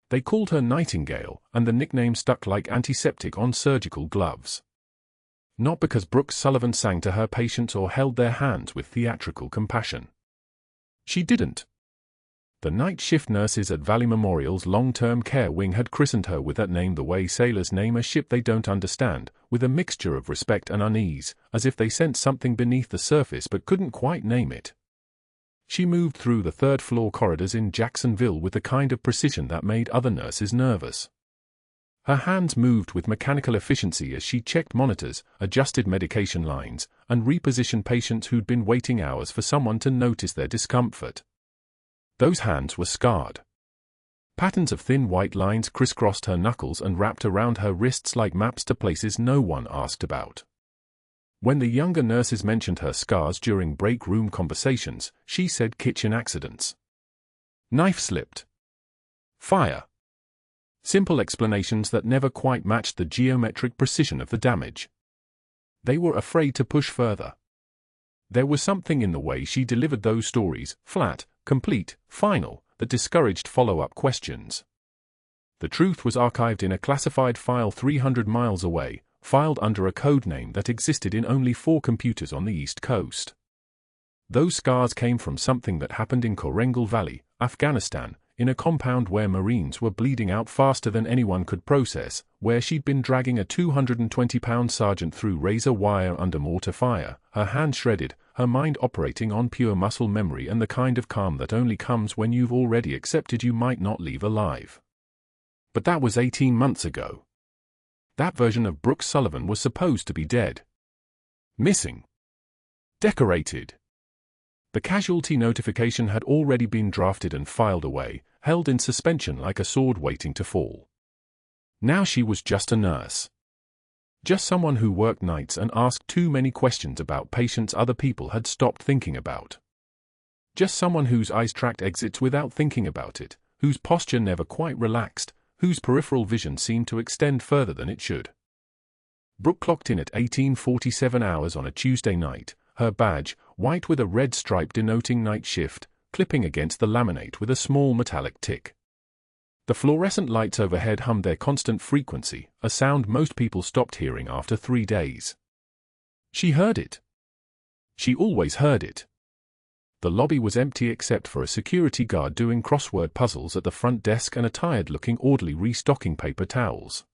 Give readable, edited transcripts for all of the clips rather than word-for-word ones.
They called her Nightingale, and the nickname stuck like antiseptic on surgical gloves. Not because Brooke Sullivan sang to her patients or held their hands with theatrical compassion. She didn't. The night shift nurses at Valley Memorial's long-term care wing had christened her with that name the way sailors name a ship they don't understand, with a mixture of respect and unease, as if they sensed something beneath the surface but couldn't quite name it. She moved through the third-floor corridors in Jacksonville with the kind of precision that made other nurses nervous. Her hands moved with mechanical efficiency as she checked monitors, adjusted medication lines, and repositioned patients who'd been waiting hours for someone to notice their discomfort. Those hands were scarred. Patterns of thin white lines crisscrossed her knuckles and wrapped around her wrists like maps to places no one asked about. When the younger nurses mentioned her scars during break room conversations, she said kitchen accidents. Knife slipped. Fire. Simple explanations that never quite matched the geometric precision of the damage. They were afraid to push further. There was something in the way she delivered those stories, flat, complete, final, that discouraged follow-up questions. The truth was archived in a classified file 300 miles away, filed under a code name that existed in only 4 computers on the East Coast. Those scars came from something that happened in Korengal Valley, Afghanistan, in a compound where Marines were bleeding out faster than anyone could process, where she'd been dragging a 220-pound sergeant through razor wire under mortar fire, her hand shredded, her mind operating on pure muscle memory and the kind of calm that only comes when you've already accepted you might not leave alive. But that was 18 months ago. That version of Brooke Sullivan was supposed to be dead. Missing. Decorated. The casualty notification had already been drafted and filed away, held in suspension like a sword waiting to fall. Now she was just a nurse. Just someone who worked nights and asked too many questions about patients other people had stopped thinking about. Just someone whose eyes tracked exits without thinking about it, whose posture never quite relaxed, whose peripheral vision seemed to extend further than it should. Brooke clocked in at 18:47 hours on a Tuesday night, her badge, white with a red stripe denoting night shift, clipping against the laminate with a small metallic tick. The fluorescent lights overhead hummed their constant frequency, a sound most people stopped hearing after 3 days. She heard it. She always heard it. The lobby was empty except for a security guard doing crossword puzzles at the front desk and a tired-looking orderly restocking paper towels.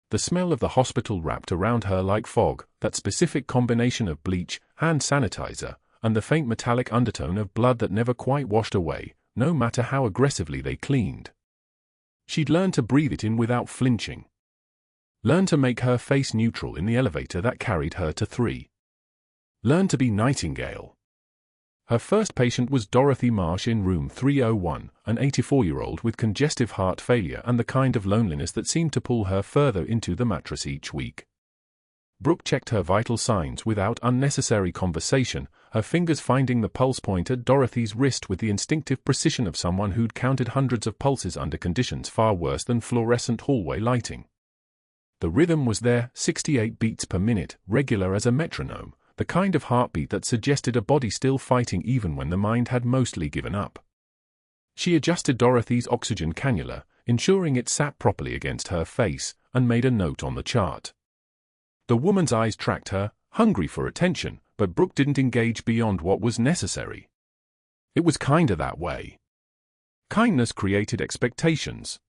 The smell of the hospital wrapped around her like fog, that specific combination of bleach, hand sanitizer, and the faint metallic undertone of blood that never quite washed away, no matter how aggressively they cleaned. She'd learned to breathe it in without flinching. Learned to make her face neutral in the elevator that carried her to 3. Learned to be Nightingale. Her first patient was Dorothy Marsh in room 301, an 84-year-old with congestive heart failure and the kind of loneliness that seemed to pull her further into the mattress each week. Brooke checked her vital signs without unnecessary conversation, her fingers finding the pulse point at Dorothy's wrist with the instinctive precision of someone who'd counted hundreds of pulses under conditions far worse than fluorescent hallway lighting. The rhythm was there, 68 beats per minute, regular as a metronome, the kind of heartbeat that suggested a body still fighting even when the mind had mostly given up. She adjusted Dorothy's oxygen cannula, ensuring it sat properly against her face, and made a note on the chart. The woman's eyes tracked her, hungry for attention, but Brooke didn't engage beyond what was necessary. It was kinda that way. Kindness created expectations.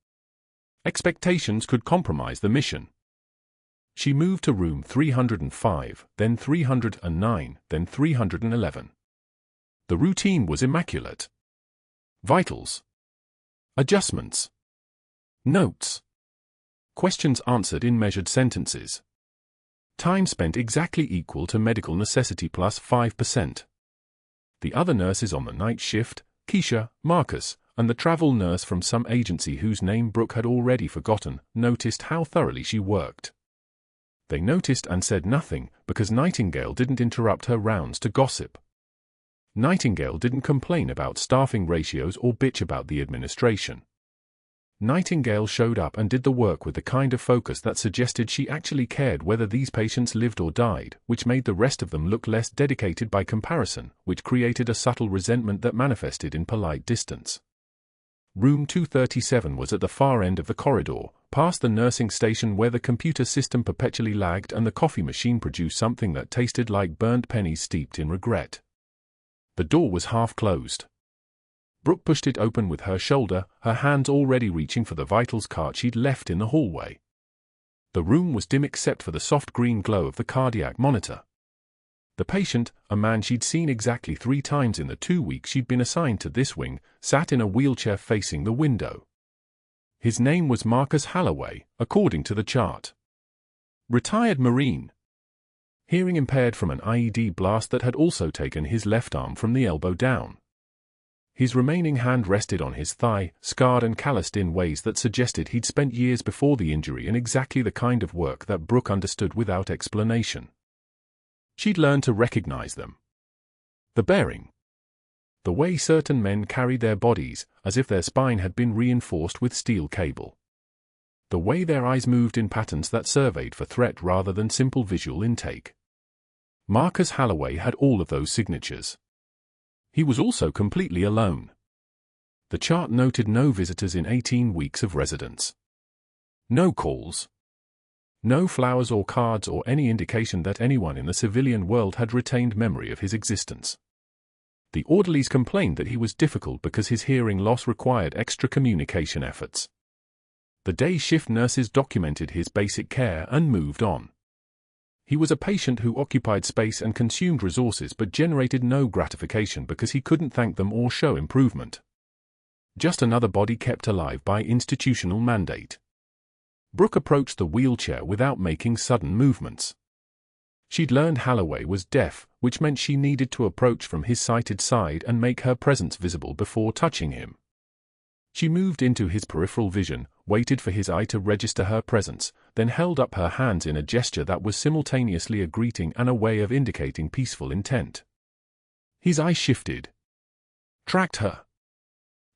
Expectations could compromise the mission. She moved to room 305, then 309, then 311. The routine was immaculate. Vitals. Adjustments. Notes. Questions answered in measured sentences. Time spent exactly equal to medical necessity plus 5%. The other nurses on the night shift, Keisha, Marcus, and the travel nurse from some agency whose name Brooke had already forgotten, noticed how thoroughly she worked. They noticed and said nothing, because Nightingale didn't interrupt her rounds to gossip. Nightingale didn't complain about staffing ratios or bitch about the administration. Nightingale showed up and did the work with the kind of focus that suggested she actually cared whether these patients lived or died, which made the rest of them look less dedicated by comparison, which created a subtle resentment that manifested in polite distance. Room 237 was at the far end of the corridor, past the nursing station where the computer system perpetually lagged and the coffee machine produced something that tasted like burnt pennies steeped in regret. The door was half closed. Brooke pushed it open with her shoulder, her hands already reaching for the vitals cart she'd left in the hallway. The room was dim except for the soft green glow of the cardiac monitor. The patient, a man she'd seen exactly 3 times in the 2 weeks she'd been assigned to this wing, sat in a wheelchair facing the window. His name was Marcus Holloway, according to the chart. Retired Marine. Hearing impaired from an IED blast that had also taken his left arm from the elbow down. His remaining hand rested on his thigh, scarred and calloused in ways that suggested he'd spent years before the injury in exactly the kind of work that Brooke understood without explanation. She'd learned to recognize them. The bearing. The way certain men carried their bodies, as if their spine had been reinforced with steel cable. The way their eyes moved in patterns that surveyed for threat rather than simple visual intake. Marcus Holloway had all of those signatures. He was also completely alone. The chart noted no visitors in 18 weeks of residence. No calls. No flowers or cards or any indication that anyone in the civilian world had retained memory of his existence. The orderlies complained that he was difficult because his hearing loss required extra communication efforts. The day shift nurses documented his basic care and moved on. He was a patient who occupied space and consumed resources but generated no gratification because he couldn't thank them or show improvement. Just another body kept alive by institutional mandate. Brooke approached the wheelchair without making sudden movements. She'd learned Holloway was deaf, which meant she needed to approach from his sighted side and make her presence visible before touching him. She moved into his peripheral vision, waited for his eye to register her presence, then held up her hands in a gesture that was simultaneously a greeting and a way of indicating peaceful intent. His eye shifted. Tracked her.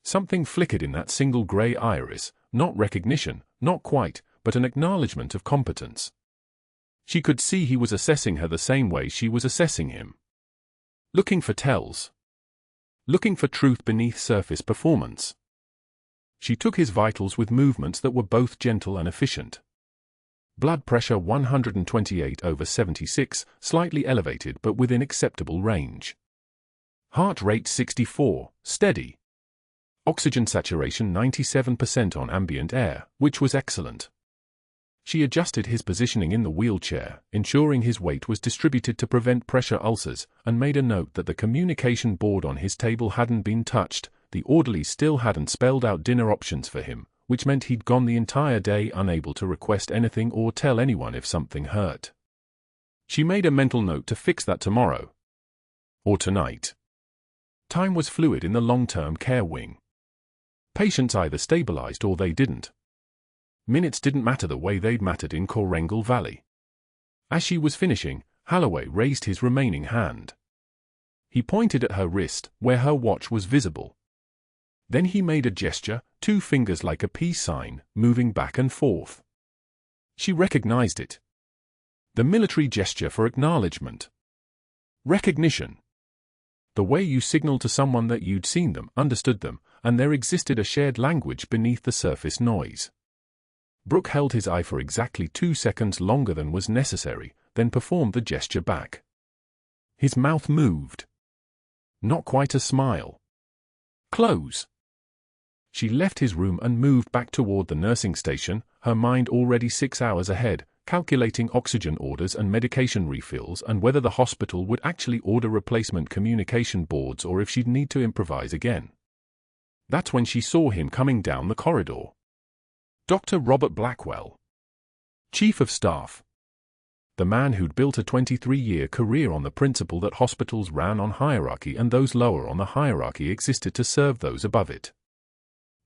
Something flickered in that single grey iris, not recognition, not quite, but an acknowledgement of competence. She could see he was assessing her the same way she was assessing him. Looking for tells. Looking for truth beneath surface performance. She took his vitals with movements that were both gentle and efficient. Blood pressure 128/76, slightly elevated but within acceptable range. Heart rate 64, steady. Oxygen saturation 97% on ambient air, which was excellent. She adjusted his positioning in the wheelchair, ensuring his weight was distributed to prevent pressure ulcers, and made a note that the communication board on his table hadn't been touched. The orderly still hadn't spelled out dinner options for him, which meant he'd gone the entire day unable to request anything or tell anyone if something hurt. She made a mental note to fix that tomorrow. Or tonight. Time was fluid in the long-term care wing. Patients either stabilized or they didn't. Minutes didn't matter the way they'd mattered in Korengal Valley. As she was finishing, Holloway raised his remaining hand. He pointed at her wrist, where her watch was visible. Then he made a gesture, 2 fingers like a peace sign, moving back and forth. She recognized it. The military gesture for acknowledgement. Recognition. The way you signal to someone that you'd seen them, understood them, and there existed a shared language beneath the surface noise. Brooke held his eye for exactly 2 seconds longer than was necessary, then performed the gesture back. His mouth moved. Not quite a smile. Close. She left his room and moved back toward the nursing station, her mind already 6 hours ahead, calculating oxygen orders and medication refills and whether the hospital would actually order replacement communication boards or if she'd need to improvise again. That's when she saw him coming down the corridor. Dr. Robert Blackwell. Chief of Staff. The man who'd built a 23-year career on the principle that hospitals ran on hierarchy and those lower on the hierarchy existed to serve those above it.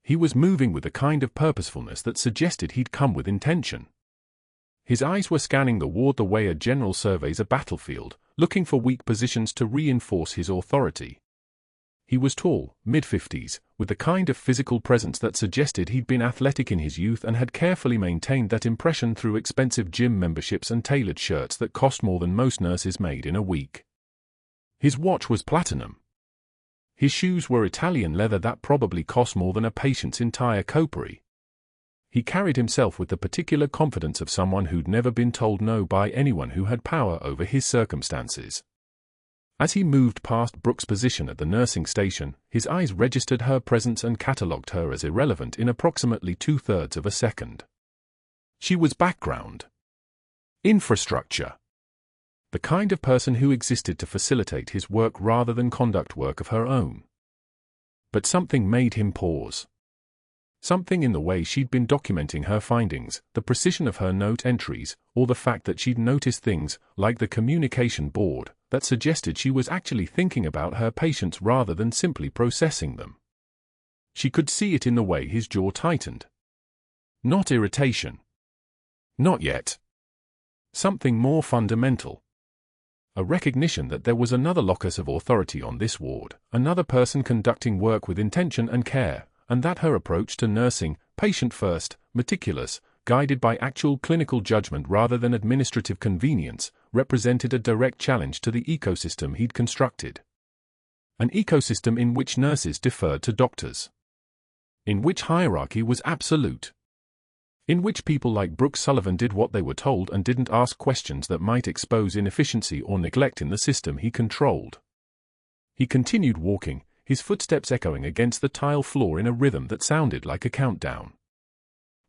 He was moving with a kind of purposefulness that suggested he'd come with intention. His eyes were scanning the ward the way a general surveys a battlefield, looking for weak positions to reinforce his authority. He was tall, mid-50s, with the kind of physical presence that suggested he'd been athletic in his youth and had carefully maintained that impression through expensive gym memberships and tailored shirts that cost more than most nurses made in a week. His watch was platinum. His shoes were Italian leather that probably cost more than a patient's entire coterie. He carried himself with the particular confidence of someone who'd never been told no by anyone who had power over his circumstances. As he moved past Brooke's position at the nursing station, his eyes registered her presence and catalogued her as irrelevant in approximately 2/3 of a second. She was background. Infrastructure. The kind of person who existed to facilitate his work rather than conduct work of her own. But something made him pause. Something in the way she'd been documenting her findings, the precision of her note entries, or the fact that she'd noticed things, like the communication board, that suggested she was actually thinking about her patients rather than simply processing them. She could see it in the way his jaw tightened. Not irritation. Not yet. Something more fundamental. A recognition that there was another locus of authority on this ward, another person conducting work with intention and care, and that her approach to nursing, patient first, meticulous, guided by actual clinical judgment rather than administrative convenience, represented a direct challenge to the ecosystem he'd constructed. An ecosystem in which nurses deferred to doctors. In which hierarchy was absolute. In which people like Brooke Sullivan did what they were told and didn't ask questions that might expose inefficiency or neglect in the system he controlled. He continued walking, his footsteps echoing against the tile floor in a rhythm that sounded like a countdown.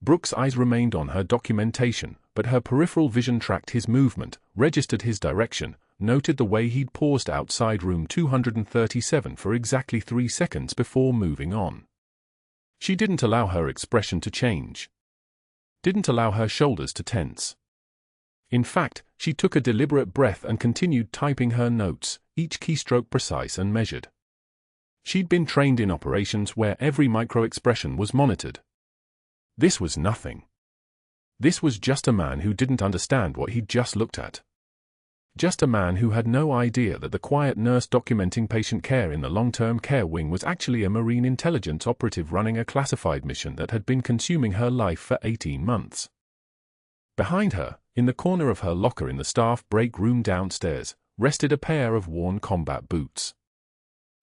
Brooke's eyes remained on her documentation, but her peripheral vision tracked his movement, registered his direction, noted the way he'd paused outside room 237 for exactly 3 seconds before moving on. She didn't allow her expression to change. Didn't allow her shoulders to tense. In fact, she took a deliberate breath and continued typing her notes, each keystroke precise and measured. She'd been trained in operations where every micro-expression was monitored. This was nothing. This was just a man who didn't understand what he'd just looked at. Just a man who had no idea that the quiet nurse documenting patient care in the long-term care wing was actually a Marine intelligence operative running a classified mission that had been consuming her life for 18 months. Behind her, in the corner of her locker in the staff break room downstairs, rested a pair of worn combat boots.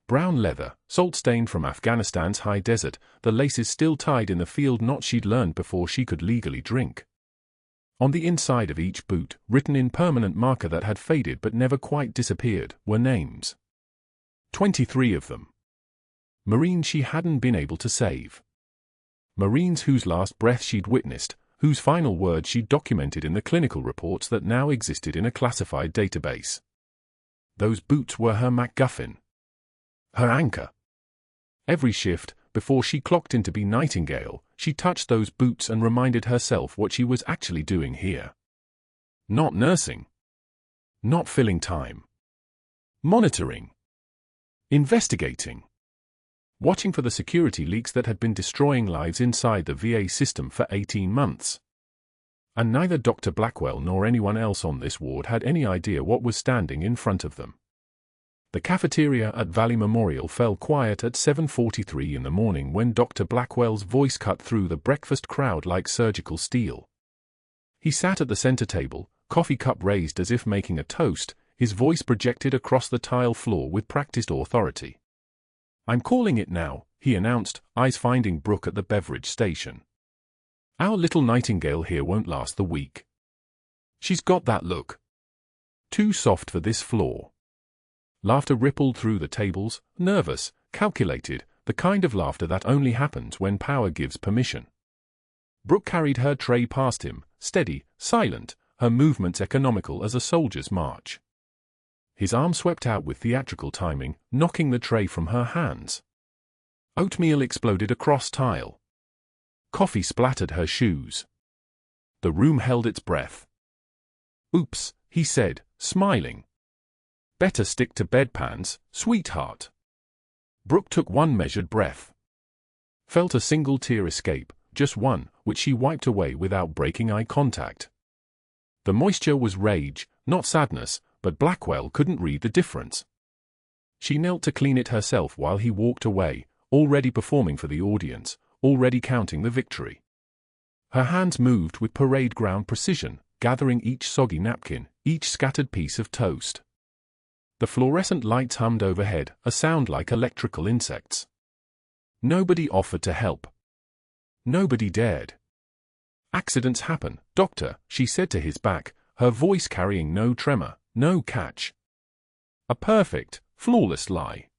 Brown leather, salt-stained from Afghanistan's high desert, the laces still tied in the field knot she'd learned before she could legally drink. On the inside of each boot, written in permanent marker that had faded but never quite disappeared, were names. 23 of them. Marines she hadn't been able to save. Marines whose last breath she'd witnessed, whose final words she'd documented in the clinical reports that now existed in a classified database. Those boots were her MacGuffin. Her anchor. Every shift, before she clocked in to be Nightingale, she touched those boots and reminded herself what she was actually doing here. Not nursing. Not filling time. Monitoring. Investigating. Watching for the security leaks that had been destroying lives inside the VA system for 18 months. And neither Dr. Blackwell nor anyone else on this ward had any idea what was standing in front of them. The cafeteria at Valley Memorial fell quiet at 7:43 in the morning when Dr. Blackwell's voice cut through the breakfast crowd like surgical steel. He sat at the center table, coffee cup raised as if making a toast, his voice projected across the tile floor with practiced authority. "I'm calling it now," he announced, eyes finding Brooke at the beverage station. "Our little Nightingale here won't last the week. She's got that look. Too soft for this floor." Laughter rippled through the tables, nervous, calculated, the kind of laughter that only happens when power gives permission. Brooke carried her tray past him, steady, silent, her movements economical as a soldier's march. His arm swept out with theatrical timing, knocking the tray from her hands. Oatmeal exploded across tile. Coffee splattered her shoes. The room held its breath. "Oops," he said, smiling. "Better stick to bedpans, sweetheart." Brooke took one measured breath. Felt a single tear escape, just one, which she wiped away without breaking eye contact. The moisture was rage, not sadness, but Blackwell couldn't read the difference. She knelt to clean it herself while he walked away, already performing for the audience, already counting the victory. Her hands moved with parade ground precision, gathering each soggy napkin, each scattered piece of toast. The fluorescent lights hummed overhead, a sound like electrical insects. Nobody offered to help. Nobody dared. "Accidents happen, doctor," she said to his back, her voice carrying no tremor, no catch. A perfect, flawless lie.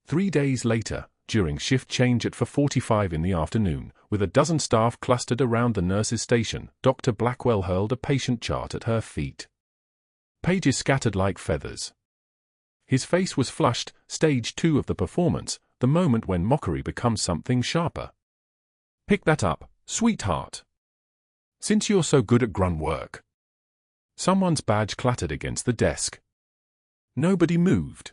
3 days later, during shift change at 4:45 in the afternoon, with a dozen staff clustered around the nurse's station, Dr. Blackwell hurled a patient chart at her feet. Pages scattered like feathers. His face was flushed, stage 2 of the performance, the moment when mockery becomes something sharper. "Pick that up, sweetheart. Since you're so good at grunt work." Someone's badge clattered against the desk. Nobody moved.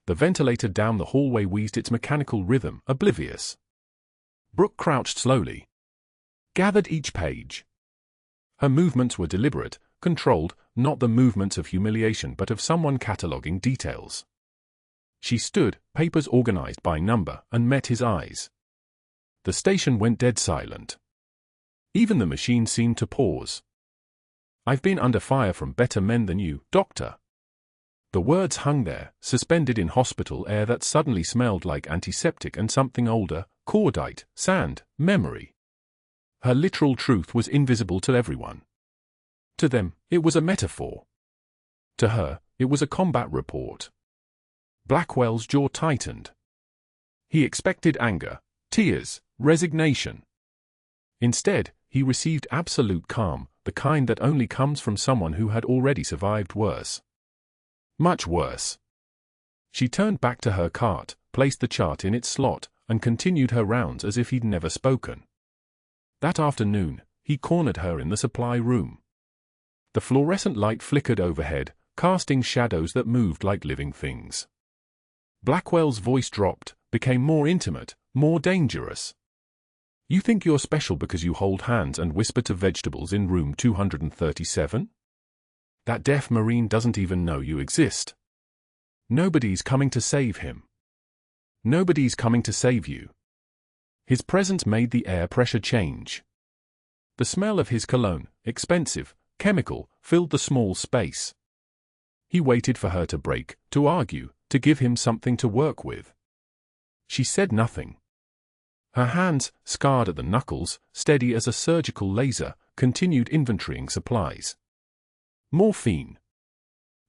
The ventilator down the hallway wheezed its mechanical rhythm, oblivious. Brooke crouched slowly. Gathered each page. Her movements were deliberate, controlled, not the movements of humiliation but of someone cataloging details. She stood, papers organized by number, and met his eyes. The station went dead silent. Even the machine seemed to pause. "I've been under fire from better men than you, doctor." The words hung there, suspended in hospital air that suddenly smelled like antiseptic and something older, cordite, sand, memory. Her literal truth was invisible to everyone. To them, it was a metaphor. To her, it was a combat report. Blackwell's jaw tightened. He expected anger, tears, resignation. Instead, he received absolute calm, the kind that only comes from someone who had already survived worse. Much worse. She turned back to her cart, placed the chart in its slot, and continued her rounds as if he'd never spoken. That afternoon, he cornered her in the supply room. The fluorescent light flickered overhead, casting shadows that moved like living things. Blackwell's voice dropped, became more intimate, more dangerous. "You think you're special because you hold hands and whisper to vegetables in room 237? That deaf Marine doesn't even know you exist. Nobody's coming to save him. Nobody's coming to save you." His presence made the air pressure change. The smell of his cologne, expensive, chemical, filled the small space. He waited for her to break, to argue, to give him something to work with. She said nothing. Her hands, scarred at the knuckles, steady as a surgical laser, continued inventorying supplies. Morphine.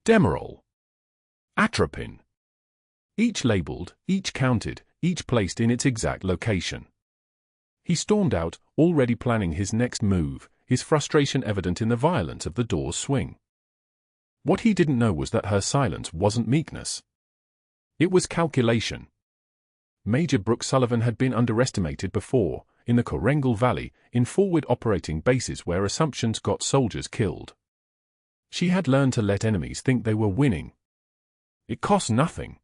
Demerol. Atropine. Each labeled, each counted, each placed in its exact location. He stormed out, already planning his next move, his frustration evident in the violence of the door's swing. What he didn't know was that her silence wasn't meekness. It was calculation. Major Brooke Sullivan had been underestimated before, in the Korengal Valley, in forward operating bases where assumptions got soldiers killed. She had learned to let enemies think they were winning. It cost nothing.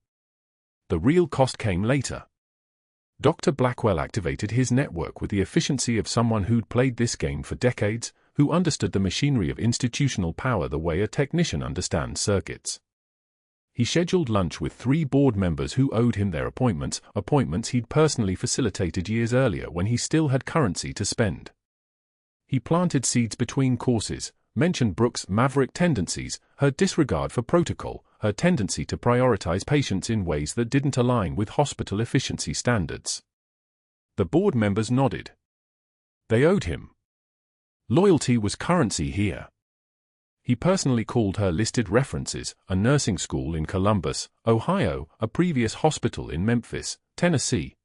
The real cost came later. Dr. Blackwell activated his network with the efficiency of someone who'd played this game for decades, who understood the machinery of institutional power the way a technician understands circuits. He scheduled lunch with 3 board members who owed him their appointments he'd personally facilitated years earlier when he still had currency to spend. He planted seeds between courses, mentioned Brooke's maverick tendencies, her disregard for protocol, her tendency to prioritize patients in ways that didn't align with hospital efficiency standards. The board members nodded. They owed him. Loyalty was currency here. He personally called her listed references, a nursing school in Columbus, Ohio, a previous hospital in Memphis, Tennessee.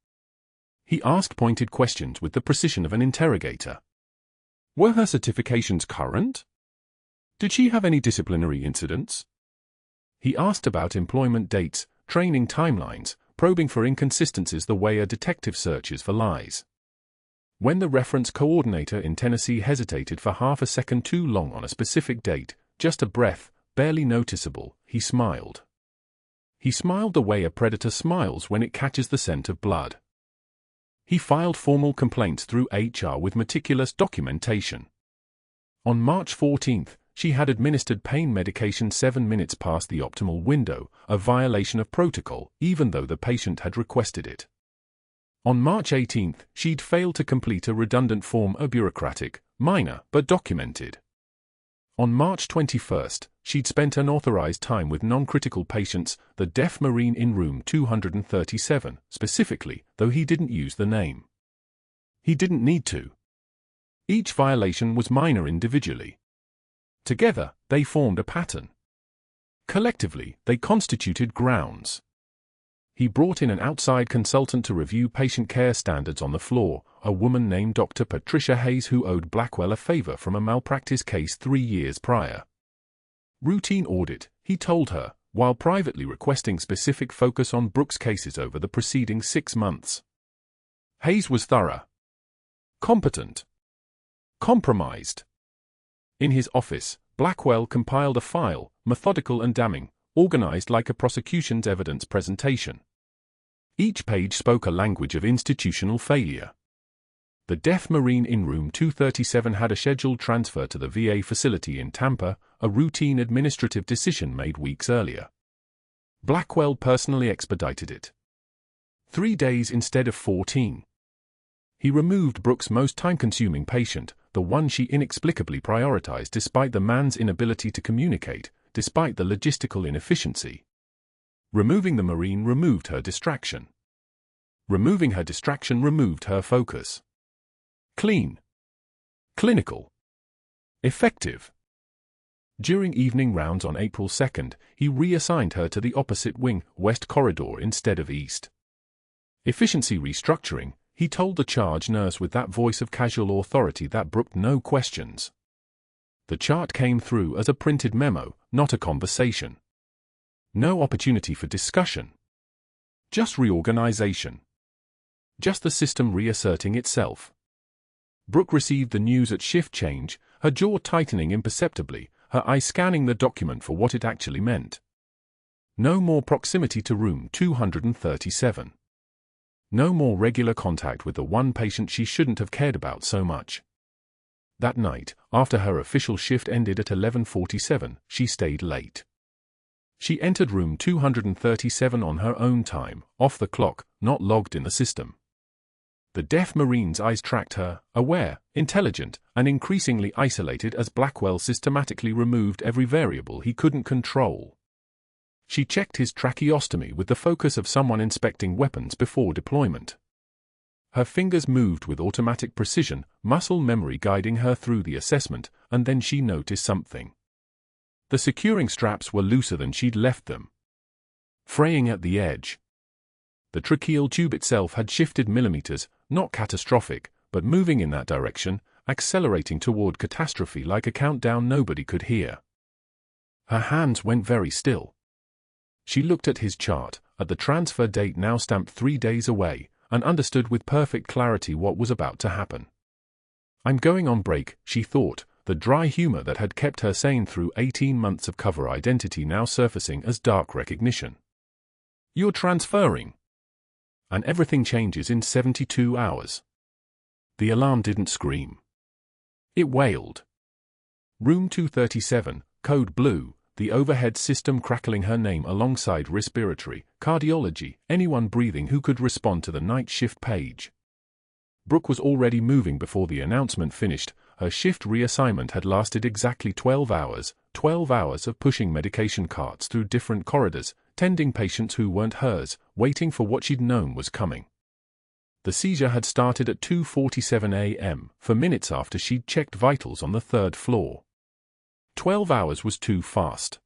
He asked pointed questions with the precision of an interrogator. Were her certifications current? Did she have any disciplinary incidents? He asked about employment dates, training timelines, probing for inconsistencies the way a detective searches for lies. When the reference coordinator in Tennessee hesitated for half a second too long on a specific date, just a breath, barely noticeable, he smiled. He smiled the way a predator smiles when it catches the scent of blood. He filed formal complaints through HR with meticulous documentation. On March 14th, she had administered pain medication 7 minutes past the optimal window, a violation of protocol, even though the patient had requested it. On March 18th, she'd failed to complete a redundant form, a bureaucratic, minor, but documented. On March 21st, she'd spent unauthorized time with non-critical patients, the deaf Marine in room 237, specifically, though he didn't use the name. He didn't need to. Each violation was minor individually. Together, they formed a pattern. Collectively, they constituted grounds. He brought in an outside consultant to review patient care standards on the floor, a woman named Dr. Patricia Hayes who owed Blackwell a favor from a malpractice case 3 years prior. Routine audit, he told her, while privately requesting specific focus on Brooke's cases over the preceding 6 months. Hayes was thorough, competent, compromised. In his office, Blackwell compiled a file, methodical and damning, organized like a prosecution's evidence presentation. Each page spoke a language of institutional failure. The deaf Marine in room 237 had a scheduled transfer to the VA facility in Tampa, a routine administrative decision made weeks earlier. Blackwell personally expedited it. 3 days instead of 14. He removed Brooke's most time-consuming patient, the one she inexplicably prioritized despite the man's inability to communicate, despite the logistical inefficiency. Removing the Marine removed her distraction. Removing her distraction removed her focus. Clean. Clinical. Effective. During evening rounds on April 2nd, he reassigned her to the opposite wing, West Corridor instead of East. Efficiency restructuring, he told the charge nurse with that voice of casual authority that brooked no questions. The chart came through as a printed memo, not a conversation. No opportunity for discussion. Just reorganization. Just the system reasserting itself. Brooke received the news at shift change, her jaw tightening imperceptibly, her eye scanning the document for what it actually meant. No more proximity to room 237. No more regular contact with the one patient she shouldn't have cared about so much. That night, after her official shift ended at 11:47, she stayed late. She entered room 237 on her own time, off the clock, not logged in the system. The deaf Marine's eyes tracked her, aware, intelligent, and increasingly isolated as Blackwell systematically removed every variable he couldn't control. She checked his tracheostomy with the focus of someone inspecting weapons before deployment. Her fingers moved with automatic precision, muscle memory guiding her through the assessment, and then she noticed something. The securing straps were looser than she'd left them. Fraying at the edge. The tracheal tube itself had shifted millimeters, not catastrophic, but moving in that direction, accelerating toward catastrophe like a countdown nobody could hear. Her hands went very still. She looked at his chart, at the transfer date now stamped 3 days away, and understood with perfect clarity what was about to happen. I'm going on break, she thought, the dry humor that had kept her sane through 18 months of cover identity now surfacing as dark recognition. You're transferring. And everything changes in 72 hours. The alarm didn't scream. It wailed. Room 237, code blue, the overhead system crackling her name alongside respiratory, cardiology, anyone breathing who could respond to the night shift page. Brooke was already moving before the announcement finished. Her shift reassignment had lasted exactly 12 hours, 12 hours of pushing medication carts through different corridors, tending patients who weren't hers, waiting for what she'd known was coming. The seizure had started at 2:47 a.m., for minutes after she'd checked vitals on the 3rd floor. 12 hours was too fast.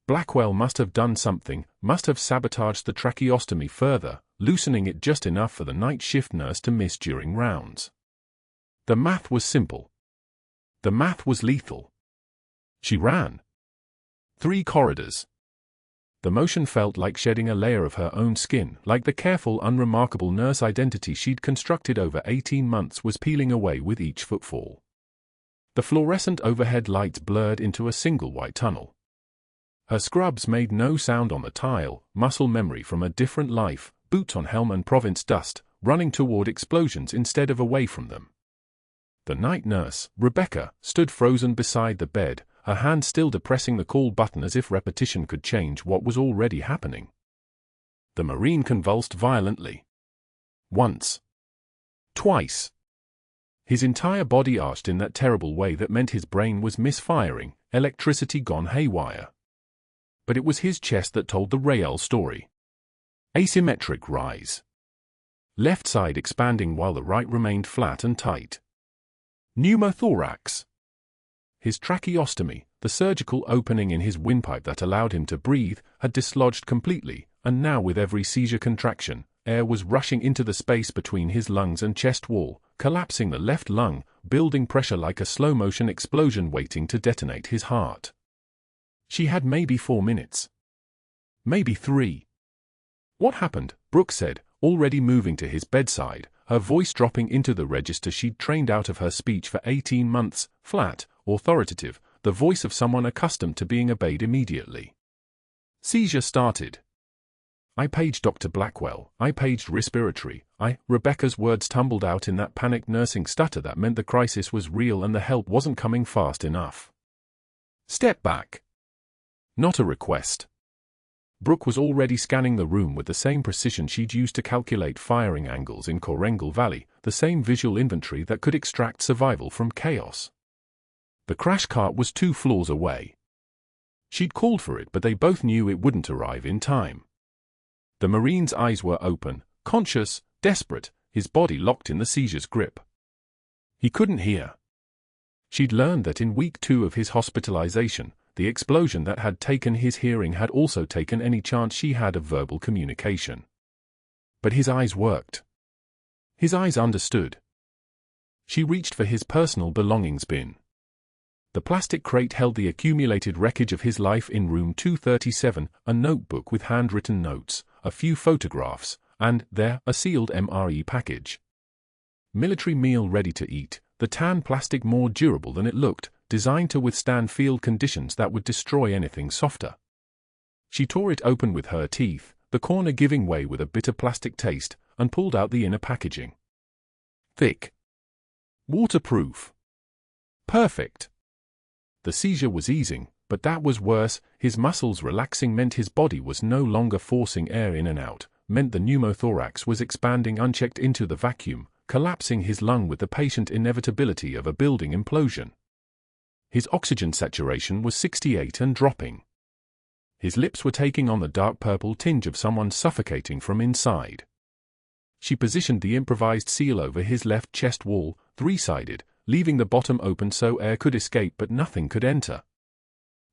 Blackwell must have done something, must have sabotaged the tracheostomy further, loosening it just enough for the night shift nurse to miss during rounds. The math was simple. The math was lethal. She ran. 3 corridors. The motion felt like shedding a layer of her own skin, like the careful, unremarkable nurse identity she'd constructed over 18 months was peeling away with each footfall. The fluorescent overhead lights blurred into a single white tunnel. Her scrubs made no sound on the tile, muscle memory from a different life, boots on helm and province dust, running toward explosions instead of away from them. The night nurse, Rebecca, stood frozen beside the bed, her hand still depressing the call button as if repetition could change what was already happening. The Marine convulsed violently. Once. Twice. His entire body arched in that terrible way that meant his brain was misfiring, electricity gone haywire. But it was his chest that told the real story. Asymmetric rise. Left side expanding while the right remained flat and tight. Pneumothorax. His tracheostomy, the surgical opening in his windpipe that allowed him to breathe, had dislodged completely, and now with every seizure contraction, air was rushing into the space between his lungs and chest wall, collapsing the left lung, building pressure like a slow-motion explosion waiting to detonate his heart. She had maybe 4 minutes. Maybe 3. "What happened?" Brooke said, already moving to his bedside, her voice dropping into the register she'd trained out of her speech for 18 months, flat, authoritative, the voice of someone accustomed to being obeyed immediately. "Seizure started. I paged Dr. Blackwell, I paged respiratory, Rebecca's words tumbled out in that panicked nursing stutter that meant the crisis was real and the help wasn't coming fast enough. Step back. Not a request." Brooke was already scanning the room with the same precision she'd used to calculate firing angles in Korengal Valley, the same visual inventory that could extract survival from chaos. The crash cart was 2 floors away. She'd called for it, but they both knew it wouldn't arrive in time. The Marine's eyes were open, conscious, desperate, his body locked in the seizure's grip. He couldn't hear. She'd learned that in week 2 of his hospitalization, the explosion that had taken his hearing had also taken any chance she had of verbal communication. But his eyes worked. His eyes understood. She reached for his personal belongings bin. The plastic crate held the accumulated wreckage of his life in room 237, a notebook with handwritten notes, a few photographs, and, there, a sealed MRE package. Military meal ready to eat, the tan plastic more durable than it looked, designed to withstand field conditions that would destroy anything softer. She tore it open with her teeth, the corner giving way with a bitter plastic taste, and pulled out the inner packaging. Thick. Waterproof. Perfect. The seizure was easing, but that was worse. His muscles relaxing meant his body was no longer forcing air in and out, meant the pneumothorax was expanding unchecked into the vacuum, collapsing his lung with the patient inevitability of a building implosion. His oxygen saturation was 68 and dropping. His lips were taking on the dark purple tinge of someone suffocating from inside. She positioned the improvised seal over his left chest wall, 3-sided, leaving the bottom open so air could escape but nothing could enter.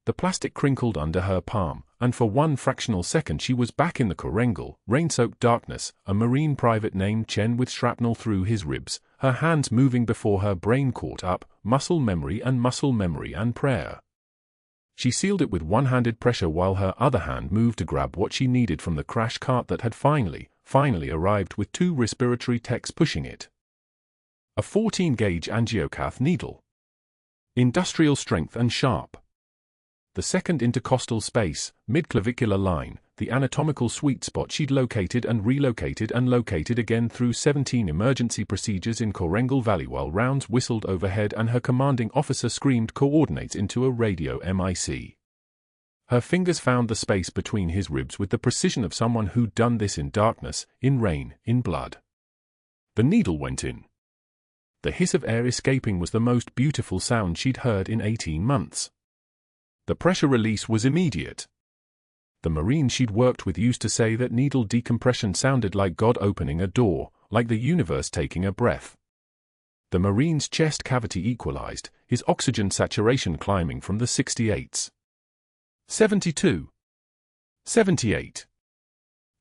The plastic crinkled under her palm, and for one fractional second she was back in the Korengal, rain-soaked darkness, a Marine private named Chen with shrapnel through his ribs, her hands moving before her brain caught up, muscle memory and prayer. She sealed it with one-handed pressure while her other hand moved to grab what she needed from the crash cart that had finally arrived with 2 respiratory techs pushing it. A 14-gauge angiocath needle. Industrial strength and sharp. The second intercostal space, mid-clavicular line, the anatomical sweet spot she'd located and relocated and located again through 17 emergency procedures in Korengal Valley while rounds whistled overhead and her commanding officer screamed coordinates into a radio mic. Her fingers found the space between his ribs with the precision of someone who'd done this in darkness, in rain, in blood. The needle went in. The hiss of air escaping was the most beautiful sound she'd heard in 18 months. The pressure release was immediate. The Marine she'd worked with used to say that needle decompression sounded like God opening a door, like the universe taking a breath. The Marine's chest cavity equalized, his oxygen saturation climbing from the 68s. 72. 78.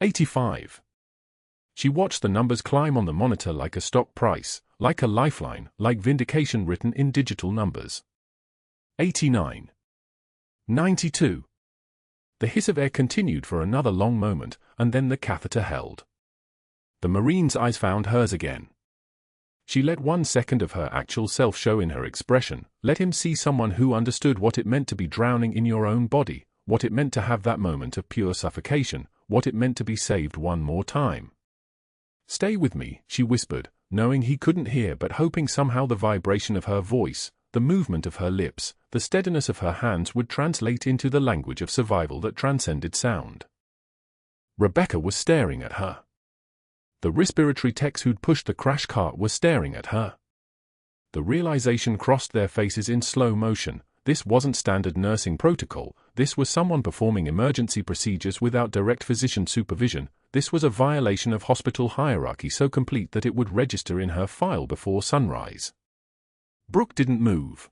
85. She watched the numbers climb on the monitor like a stock price, like a lifeline, like vindication written in digital numbers. 89. 92. The hiss of air continued for another long moment, and then the catheter held. The Marine's eyes found hers again. She let 1 second of her actual self show in her expression, let him see someone who understood what it meant to be drowning in your own body, what it meant to have that moment of pure suffocation, what it meant to be saved one more time. "Stay with me," she whispered, knowing he couldn't hear but hoping somehow the vibration of her voice, the movement of her lips, the steadiness of her hands would translate into the language of survival that transcended sound. Rebecca was staring at her. The respiratory techs who'd pushed the crash cart were staring at her. The realization crossed their faces in slow motion. This wasn't standard nursing protocol, this was someone performing emergency procedures without direct physician supervision. This was a violation of hospital hierarchy so complete that it would register in her file before sunrise. Brooke didn't move.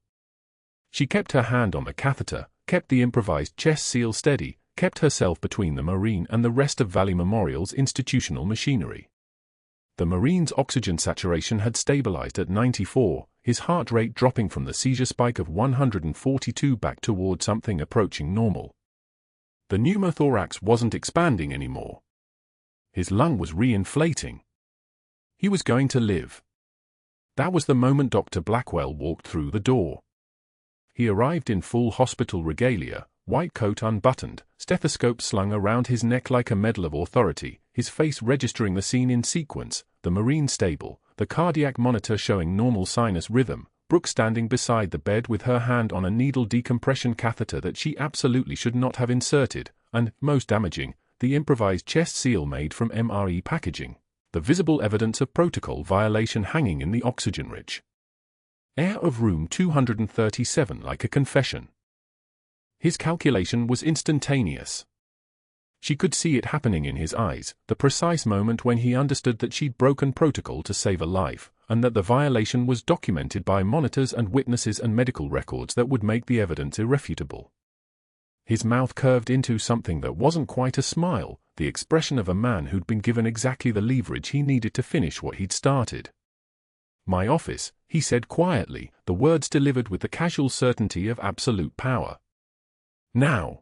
She kept her hand on the catheter, kept the improvised chest seal steady, kept herself between the Marine and the rest of Valley Memorial's institutional machinery. The Marine's oxygen saturation had stabilized at 94, his heart rate dropping from the seizure spike of 142 back toward something approaching normal. The pneumothorax wasn't expanding anymore. His lung was re-inflating. He was going to live. That was the moment Dr. Blackwell walked through the door. He arrived in full hospital regalia, white coat unbuttoned, stethoscope slung around his neck like a medal of authority, his face registering the scene in sequence, the Marine stable, the cardiac monitor showing normal sinus rhythm, Brooke standing beside the bed with her hand on a needle decompression catheter that she absolutely should not have inserted, and, most damaging, the improvised chest seal made from MRE packaging, the visible evidence of protocol violation hanging in the oxygen-rich air of room 237 like a confession. His calculation was instantaneous. She could see it happening in his eyes, the precise moment when he understood that she'd broken protocol to save a life, and that the violation was documented by monitors and witnesses and medical records that would make the evidence irrefutable. His mouth curved into something that wasn't quite a smile, the expression of a man who'd been given exactly the leverage he needed to finish what he'd started. "My office," he said quietly, the words delivered with the casual certainty of absolute power. "Now."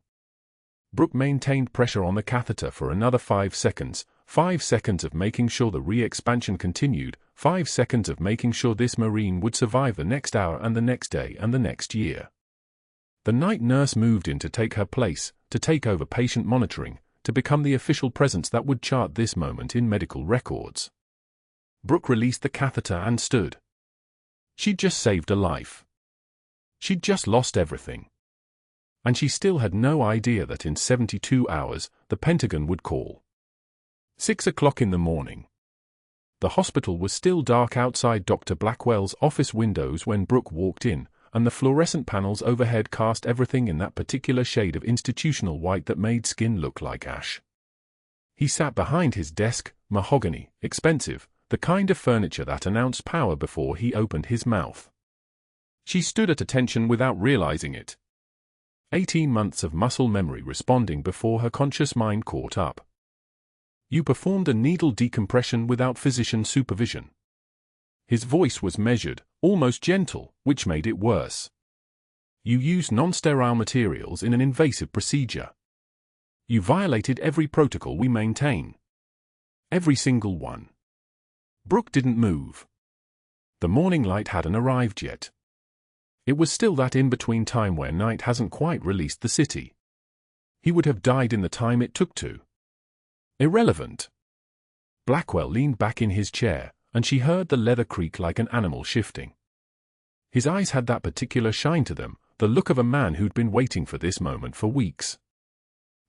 Brooke maintained pressure on the catheter for another 5 seconds, 5 seconds of making sure the re-expansion continued, 5 seconds of making sure this Marine would survive the next hour and the next day and the next year. The night nurse moved in to take her place, to take over patient monitoring, to become the official presence that would chart this moment in medical records. Brooke released the catheter and stood. She'd just saved a life. She'd just lost everything. And she still had no idea that in 72 hours, the Pentagon would call. 6 o'clock in the morning. The hospital was still dark outside Dr. Blackwell's office windows when Brooke walked in, and the fluorescent panels overhead cast everything in that particular shade of institutional white that made skin look like ash. He sat behind his desk, mahogany, expensive, the kind of furniture that announced power before he opened his mouth. She stood at attention without realizing it. 18 months of muscle memory responding before her conscious mind caught up. "You performed a needle decompression without physician supervision." His voice was measured, almost gentle, which made it worse. "You used non-sterile materials in an invasive procedure. You violated every protocol we maintain. Every single one." Brooke didn't move. The morning light hadn't arrived yet. It was still that in-between time where night hasn't quite released the city. He would have died in the time it took to. Irrelevant. Blackwell leaned back in his chair, and she heard the leather creak like an animal shifting. His eyes had that particular shine to them, the look of a man who'd been waiting for this moment for weeks.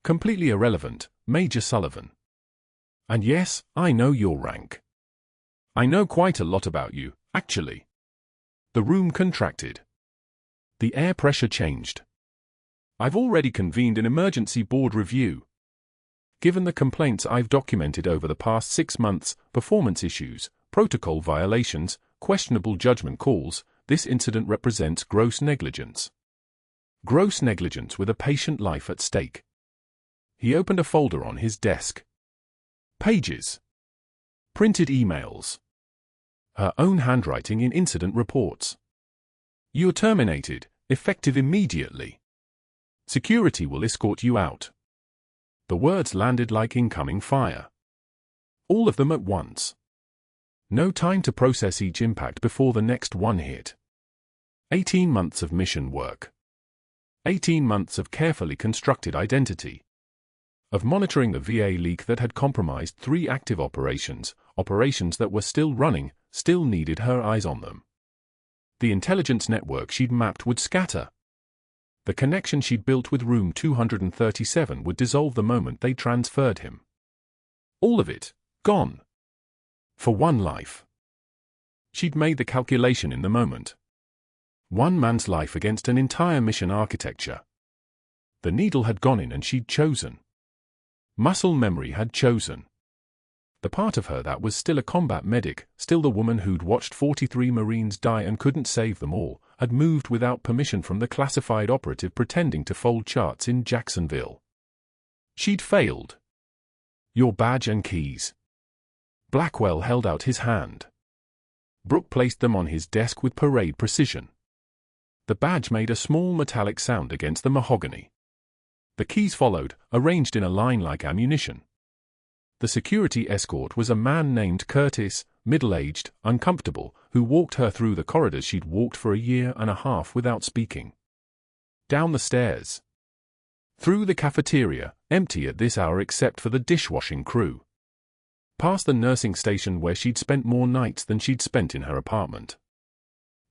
"Completely irrelevant, Major Sullivan. And yes, I know your rank. I know quite a lot about you, actually." The room contracted. The air pressure changed. "I've already convened an emergency board review. Given the complaints I've documented over the past 6 months, performance issues, protocol violations, questionable judgment calls, this incident represents gross negligence. Gross negligence with a patient life at stake." He opened a folder on his desk. Pages. Printed emails. Her own handwriting in incident reports. "You're terminated, effective immediately. Security will escort you out." The words landed like incoming fire. All of them at once. No time to process each impact before the next one hit. 18 months of mission work. 18 months of carefully constructed identity. Of monitoring the VA leak that had compromised 3 active operations, operations that were still running, still needed her eyes on them. The intelligence network she'd mapped would scatter. The connection she'd built with room 237 would dissolve the moment they transferred him. All of it, gone. For one life. She'd made the calculation in the moment. One man's life against an entire mission architecture. The needle had gone in and she'd chosen. Muscle memory had chosen. The part of her that was still a combat medic, still the woman who'd watched 43 Marines die and couldn't save them all, had moved without permission from the classified operative pretending to fold charts in Jacksonville. She'd failed. Your badge and keys. Blackwell held out his hand. Brooke placed them on his desk with parade precision. The badge made a small metallic sound against the mahogany. The keys followed, arranged in a line like ammunition. The security escort was a man named Curtis, middle-aged, uncomfortable, who walked her through the corridors she'd walked for a year and a half without speaking. Down the stairs. Through the cafeteria, empty at this hour except for the dishwashing crew. Past the nursing station where she'd spent more nights than she'd spent in her apartment.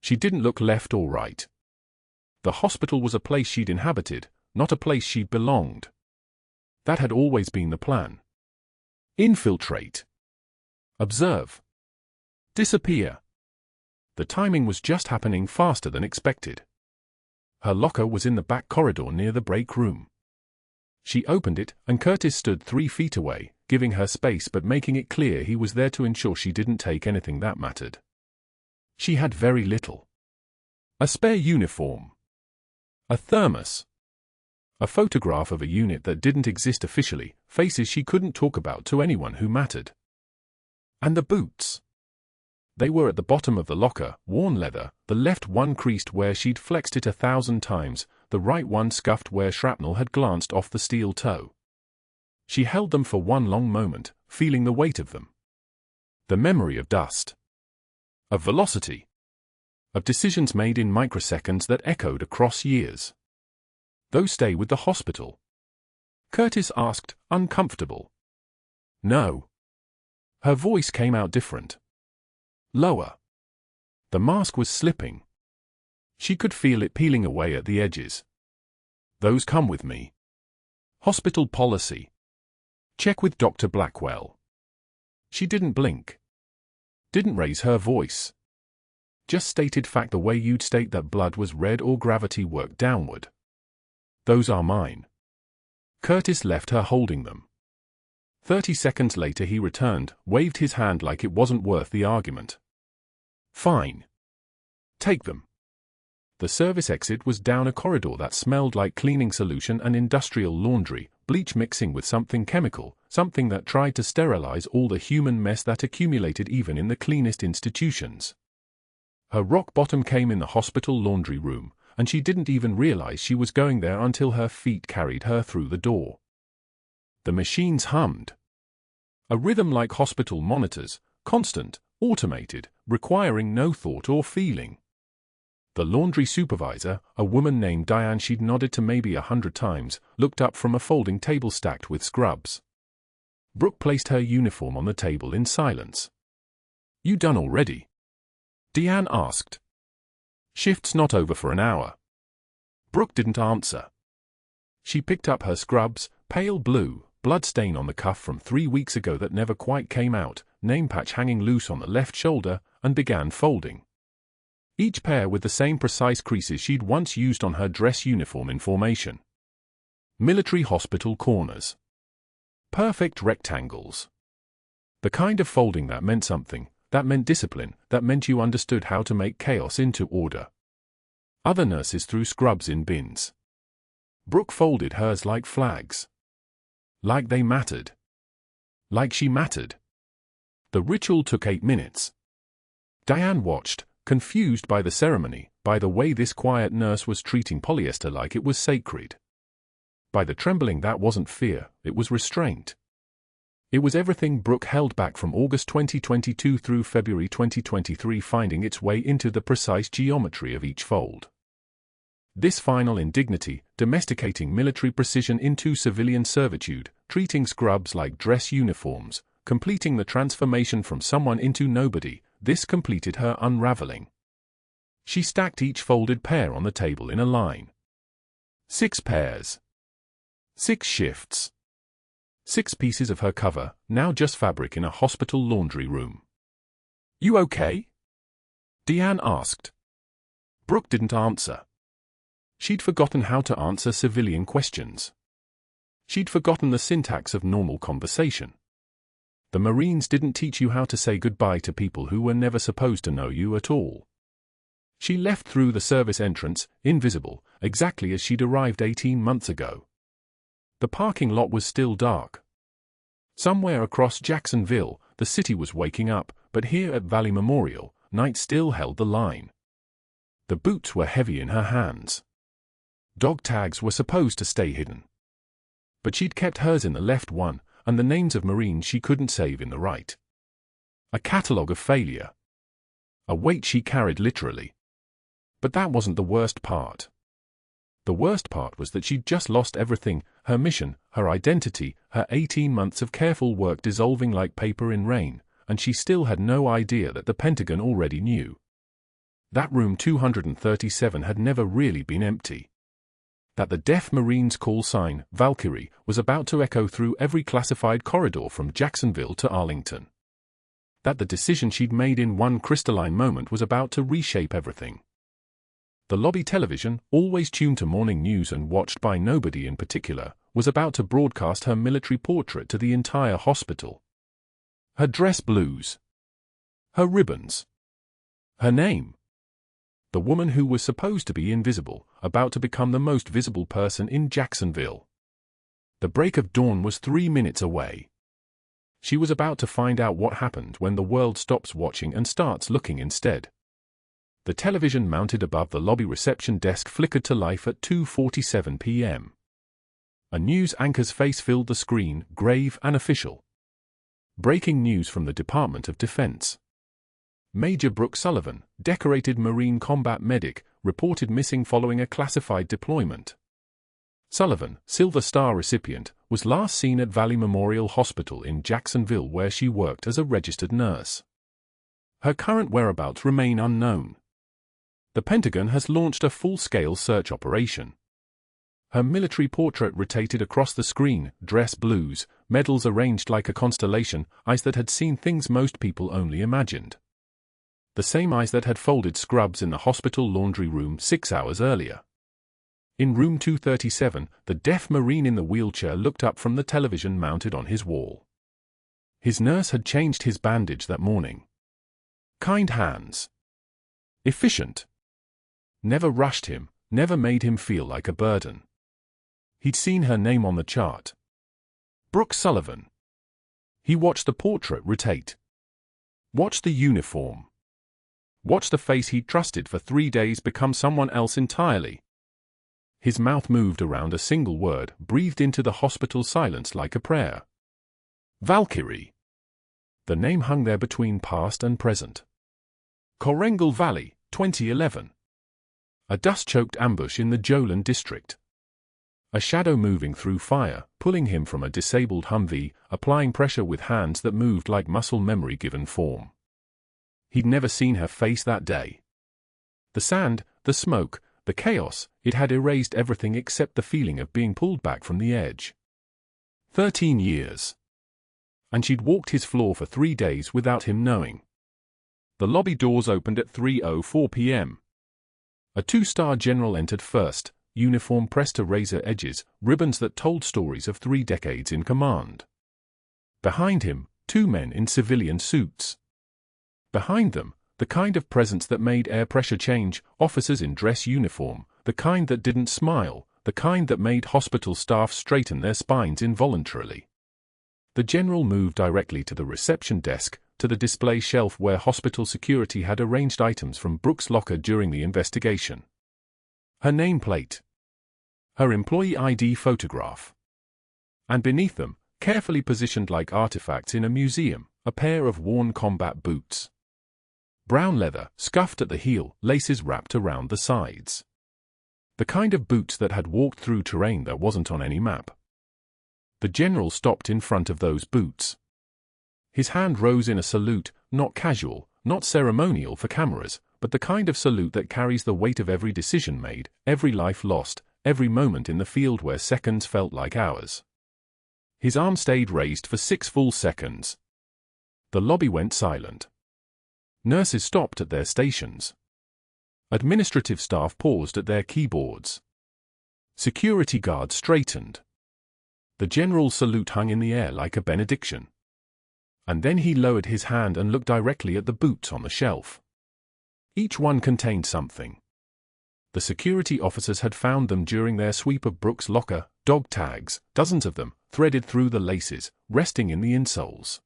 She didn't look left or right. The hospital was a place she'd inhabited, not a place she'd belonged. That had always been the plan. Infiltrate. Observe. Disappear. The timing was just happening faster than expected. Her locker was in the back corridor near the break room. She opened it, and Curtis stood 3 feet away, giving her space but making it clear he was there to ensure she didn't take anything that mattered. She had very little. A spare uniform. A thermos. A photograph of a unit that didn't exist officially, faces she couldn't talk about to anyone who mattered. And the boots. They were at the bottom of the locker, worn leather, the left one creased where she'd flexed it 1,000 times, the right one scuffed where shrapnel had glanced off the steel toe. She held them for one long moment, feeling the weight of them. The memory of dust. Of velocity. Of decisions made in microseconds that echoed across years. Those stay with the hospital. Curtis asked, uncomfortable. No. Her voice came out different. Lower. The mask was slipping. She could feel it peeling away at the edges. Those come with me. Hospital policy. Check with Dr. Blackwell. She didn't blink. Didn't raise her voice. Just stated fact the way you'd state that blood was red or gravity worked downward. Those are mine. Curtis left her holding them. 30 seconds later he returned, waved his hand like it wasn't worth the argument. Fine. Take them. The service exit was down a corridor that smelled like cleaning solution and industrial laundry, bleach mixing with something chemical, something that tried to sterilize all the human mess that accumulated even in the cleanest institutions. Her rock bottom came in the hospital laundry room, and she didn't even realize she was going there until her feet carried her through the door. The machines hummed. A rhythm like hospital monitors, constant, automated, requiring no thought or feeling. The laundry supervisor, a woman named Diane she'd nodded to maybe 100 times, looked up from a folding table stacked with scrubs. Brooke placed her uniform on the table in silence. You done already? Diane asked. Shift's not over for an hour. Brooke didn't answer. She picked up her scrubs, pale blue, blood stain on the cuff from 3 weeks ago that never quite came out, name patch hanging loose on the left shoulder, and began folding. Each pair with the same precise creases she'd once used on her dress uniform in formation. Military hospital corners. Perfect rectangles. The kind of folding that meant something, that meant discipline, that meant you understood how to make chaos into order. Other nurses threw scrubs in bins. Brooke folded hers like flags. Like they mattered. Like she mattered. The ritual took 8 minutes. Diane watched, confused by the ceremony, by the way this quiet nurse was treating polyester like it was sacred. By the trembling that wasn't fear, it was restraint. It was everything Brooke held back from August 2022 through February 2023 finding its way into the precise geometry of each fold. This final indignity, domesticating military precision into civilian servitude, treating scrubs like dress uniforms, completing the transformation from someone into nobody, this completed her unraveling. She stacked each folded pair on the table in a line. 6 pairs. 6 shifts. 6 pieces of her cover, now just fabric in a hospital laundry room. You okay? Diane asked. Brooke didn't answer. She'd forgotten how to answer civilian questions. She'd forgotten the syntax of normal conversation. The Marines didn't teach you how to say goodbye to people who were never supposed to know you at all. She left through the service entrance, invisible, exactly as she'd arrived 18 months ago. The parking lot was still dark. Somewhere across Jacksonville, the city was waking up, but here at Valley Memorial, night still held the line. The boots were heavy in her hands. Dog tags were supposed to stay hidden. But she'd kept hers in the left one, and the names of Marines she couldn't save in the right. A catalogue of failure. A weight she carried literally. But that wasn't the worst part. The worst part was that she'd just lost everything, her mission, her identity, her 18 months of careful work dissolving like paper in rain, and she still had no idea that the Pentagon already knew. That room 237 had never really been empty. That the deaf Marines' call sign, Valkyrie, was about to echo through every classified corridor from Jacksonville to Arlington. That the decision she'd made in one crystalline moment was about to reshape everything. The lobby television, always tuned to morning news and watched by nobody in particular, was about to broadcast her military portrait to the entire hospital. Her dress blues. Her ribbons. Her name. The woman who was supposed to be invisible, about to become the most visible person in Jacksonville. The break of dawn was 3 minutes away. She was about to find out what happened when the world stops watching and starts looking instead. The television mounted above the lobby reception desk flickered to life at 2:47 p.m. A news anchor's face filled the screen, grave and official. Breaking news from the Department of Defense. Major Brooke Sullivan, decorated Marine combat medic, reported missing following a classified deployment. Sullivan, Silver Star recipient, was last seen at Valley Memorial Hospital in Jacksonville where she worked as a registered nurse. Her current whereabouts remain unknown. The Pentagon has launched a full-scale search operation. Her military portrait rotated across the screen, dress blues, medals arranged like a constellation, eyes that had seen things most people only imagined. The same eyes that had folded scrubs in the hospital laundry room 6 hours earlier. In room 237, the deaf Marine in the wheelchair looked up from the television mounted on his wall. His nurse had changed his bandage that morning. Kind hands. Efficient. Never rushed him, never made him feel like a burden. He'd seen her name on the chart. Brooke Sullivan. He watched the portrait rotate. Watched the uniform. Watched the face he'd trusted for 3 days become someone else entirely. His mouth moved around a single word, breathed into the hospital silence like a prayer. Valkyrie. The name hung there between past and present. Korengal Valley, 2011. A dust-choked ambush in the Jolin district. A shadow moving through fire, pulling him from a disabled Humvee, applying pressure with hands that moved like muscle memory given form. He'd never seen her face that day. The sand, the smoke, the chaos, it had erased everything except the feeling of being pulled back from the edge. 13 years. And she'd walked his floor for 3 days without him knowing. The lobby doors opened at 3:04 p.m. A 2-star general entered first, uniform pressed to razor edges, ribbons that told stories of 3 decades in command. Behind him, 2 men in civilian suits. Behind them, the kind of presence that made air pressure change, officers in dress uniform, the kind that didn't smile, the kind that made hospital staff straighten their spines involuntarily. The general moved directly to the reception desk, to the display shelf where hospital security had arranged items from Brooke's locker during the investigation. Her nameplate. Her employee ID photograph. And beneath them, carefully positioned like artifacts in a museum, a pair of worn combat boots. Brown leather, scuffed at the heel, laces wrapped around the sides. The kind of boots that had walked through terrain that wasn't on any map. The general stopped in front of those boots. His hand rose in a salute, not casual, not ceremonial for cameras, but the kind of salute that carries the weight of every decision made, every life lost, every moment in the field where seconds felt like hours. His arm stayed raised for 6 full seconds. The lobby went silent. Nurses stopped at their stations. Administrative staff paused at their keyboards. Security guards straightened. The general's salute hung in the air like a benediction. And then he lowered his hand and looked directly at the boots on the shelf. Each one contained something. The security officers had found them during their sweep of Brooke's locker, dog tags, dozens of them, threaded through the laces, resting in the insoles.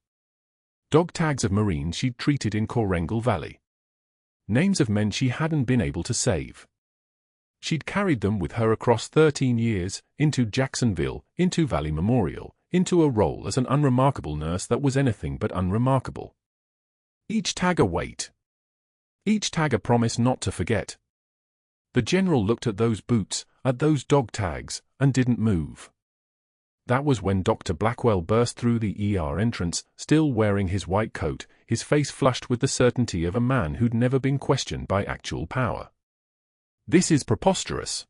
Dog tags of Marines she'd treated in Korengal Valley. Names of men she hadn't been able to save. She'd carried them with her across 13 years, into Jacksonville, into Valley Memorial, into a role as an unremarkable nurse that was anything but unremarkable. Each tag a weight. Each tag a promise not to forget. The general looked at those boots, at those dog tags, and didn't move. That was when Dr. Blackwell burst through the ER entrance, still wearing his white coat, his face flushed with the certainty of a man who'd never been questioned by actual power. "This is preposterous.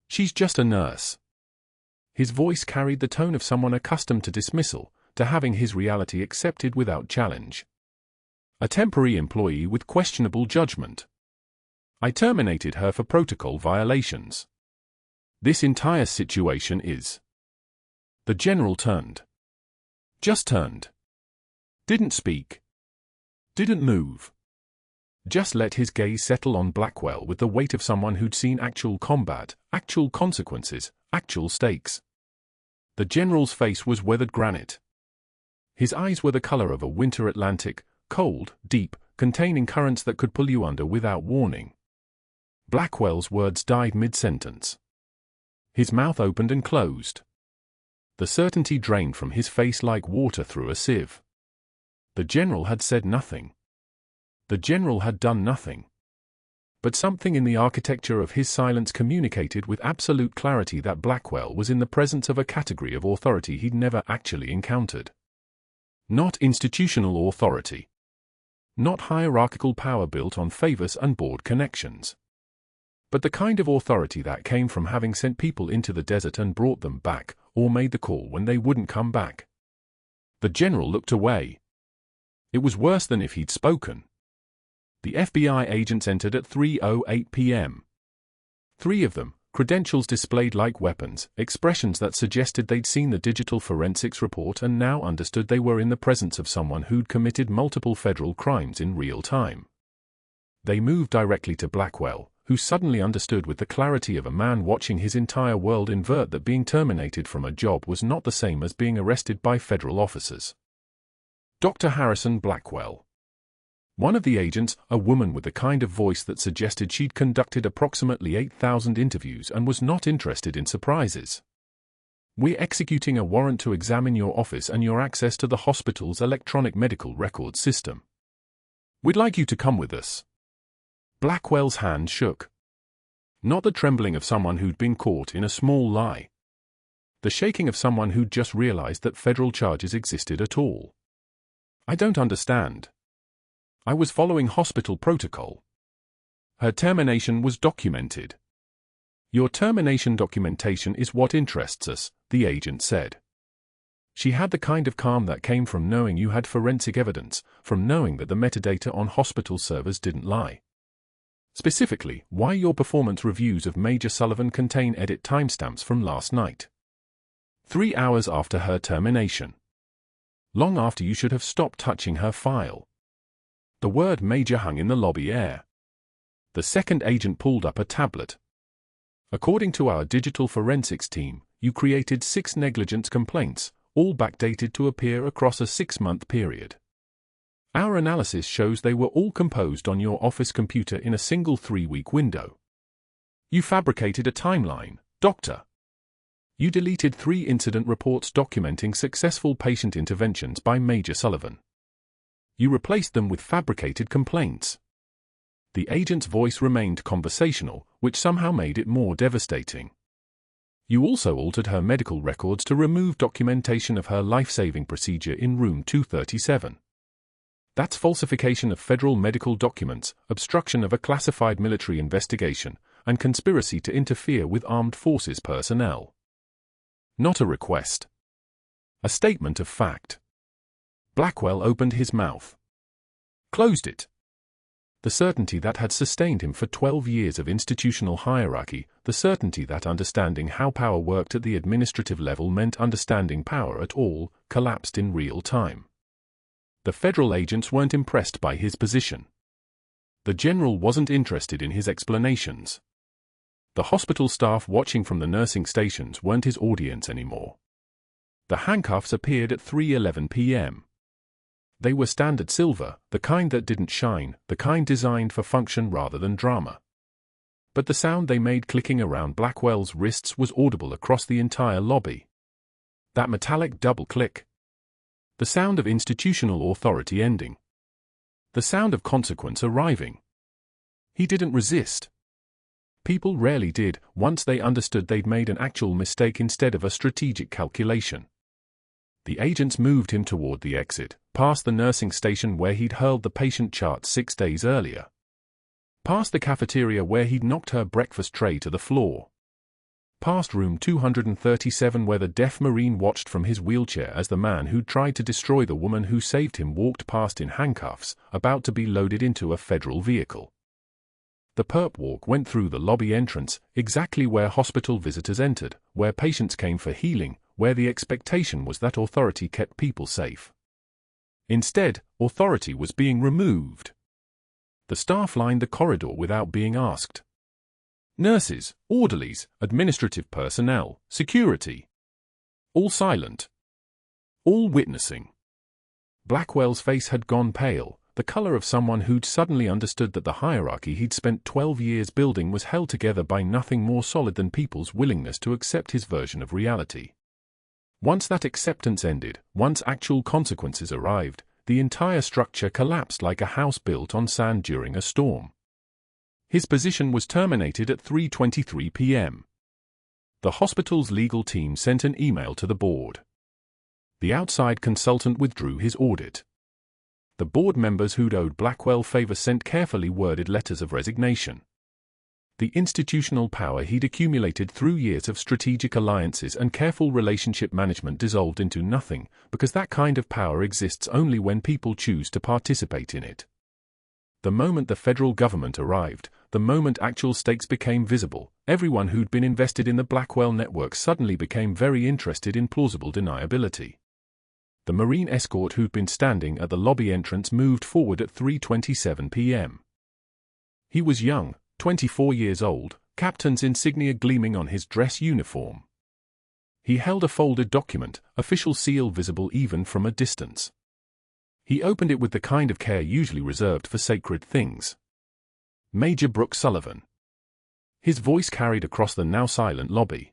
She's just a nurse." His voice carried the tone of someone accustomed to dismissal, to having his reality accepted without challenge. "A temporary employee with questionable judgment. I terminated her for protocol violations. This entire situation is..." The general turned. Just turned. Didn't speak. Didn't move. Just let his gaze settle on Blackwell with the weight of someone who'd seen actual combat, actual consequences, actual stakes. The general's face was weathered granite. His eyes were the color of a winter Atlantic, cold, deep, containing currents that could pull you under without warning. Blackwell's words died mid-sentence. His mouth opened and closed. The certainty drained from his face like water through a sieve. The general had said nothing. The general had done nothing. But something in the architecture of his silence communicated with absolute clarity that Blackwell was in the presence of a category of authority he'd never actually encountered. Not institutional authority. Not hierarchical power built on favors and board connections. But the kind of authority that came from having sent people into the desert and brought them back, or made the call when they wouldn't come back. The general looked away. It was worse than if he'd spoken. The FBI agents entered at 3:08 p.m. 3 of them, credentials displayed like weapons, expressions that suggested they'd seen the digital forensics report and now understood they were in the presence of someone who'd committed multiple federal crimes in real time. They moved directly to Blackwell, who suddenly understood with the clarity of a man watching his entire world invert that being terminated from a job was not the same as being arrested by federal officers. Dr. Harrison Blackwell. One of the agents, a woman with the kind of voice that suggested she'd conducted approximately 8,000 interviews and was not interested in surprises. "We're executing a warrant to examine your office and your access to the hospital's electronic medical records system. We'd like you to come with us." Blackwell's hand shook. Not the trembling of someone who'd been caught in a small lie. The shaking of someone who'd just realized that federal charges existed at all. "I don't understand. I was following hospital protocol. Her termination was documented." "Your termination documentation is what interests us," the agent said. She had the kind of calm that came from knowing you had forensic evidence, from knowing that the metadata on hospital servers didn't lie. Specifically, why your performance reviews of Major Sullivan contain edit timestamps from last night. 3 hours after her termination. Long after you should have stopped touching her file. The word Major hung in the lobby air. The second agent pulled up a tablet. "According to our digital forensics team, you created 6 negligence complaints, all backdated to appear across a 6-month period. Our analysis shows they were all composed on your office computer in a single 3-week window. You fabricated a timeline, Doctor. You deleted 3 incident reports documenting successful patient interventions by Major Sullivan. You replaced them with fabricated complaints." The agent's voice remained conversational, which somehow made it more devastating. "You also altered her medical records to remove documentation of her life-saving procedure in room 237. That's falsification of federal medical documents, obstruction of a classified military investigation, and conspiracy to interfere with armed forces personnel. Not a request. A statement of fact." Blackwell opened his mouth. Closed it. the certainty that had sustained him for 12 years of institutional hierarchy, the certainty that understanding how power worked at the administrative level meant understanding power at all, collapsed in real time. The federal agents weren't impressed by his position. The general wasn't interested in his explanations. The hospital staff watching from the nursing stations weren't his audience anymore. The handcuffs appeared at 3:11 p.m. They were standard silver, the kind that didn't shine, the kind designed for function rather than drama. But the sound they made clicking around Blackwell's wrists was audible across the entire lobby. That metallic double click. The sound of institutional authority ending. The sound of consequence arriving. He didn't resist. People rarely did, once they understood they'd made an actual mistake instead of a strategic calculation. The agents moved him toward the exit, past the nursing station where he'd hurled the patient chart 6 days earlier. Past the cafeteria where he'd knocked her breakfast tray to the floor. Past room 237 where the deaf Marine watched from his wheelchair as the man who'd tried to destroy the woman who saved him walked past in handcuffs, about to be loaded into a federal vehicle. The perp walk went through the lobby entrance, exactly where hospital visitors entered, where patients came for healing, where the expectation was that authority kept people safe. Instead, authority was being removed. The staff lined the corridor without being asked. Nurses, orderlies, administrative personnel, security. All silent. All witnessing. Blackwell's face had gone pale, the color of someone who'd suddenly understood that the hierarchy he'd spent 12 years building was held together by nothing more solid than people's willingness to accept his version of reality. Once that acceptance ended, once actual consequences arrived, the entire structure collapsed like a house built on sand during a storm. His position was terminated at 3:23 p.m. The hospital's legal team sent an email to the board. The outside consultant withdrew his audit. The board members who'd owed Blackwell favor sent carefully worded letters of resignation. The institutional power he'd accumulated through years of strategic alliances and careful relationship management dissolved into nothing, because that kind of power exists only when people choose to participate in it. The moment the federal government arrived, the moment actual stakes became visible, everyone who'd been invested in the Blackwell network suddenly became very interested in plausible deniability. The Marine escort who'd been standing at the lobby entrance moved forward at 3:27 p.m. He was young, 24 years old, captain's insignia gleaming on his dress uniform. He held a folded document, official seal visible even from a distance. He opened it with the kind of care usually reserved for sacred things. Major Brooke Sullivan. His voice carried across the now silent lobby.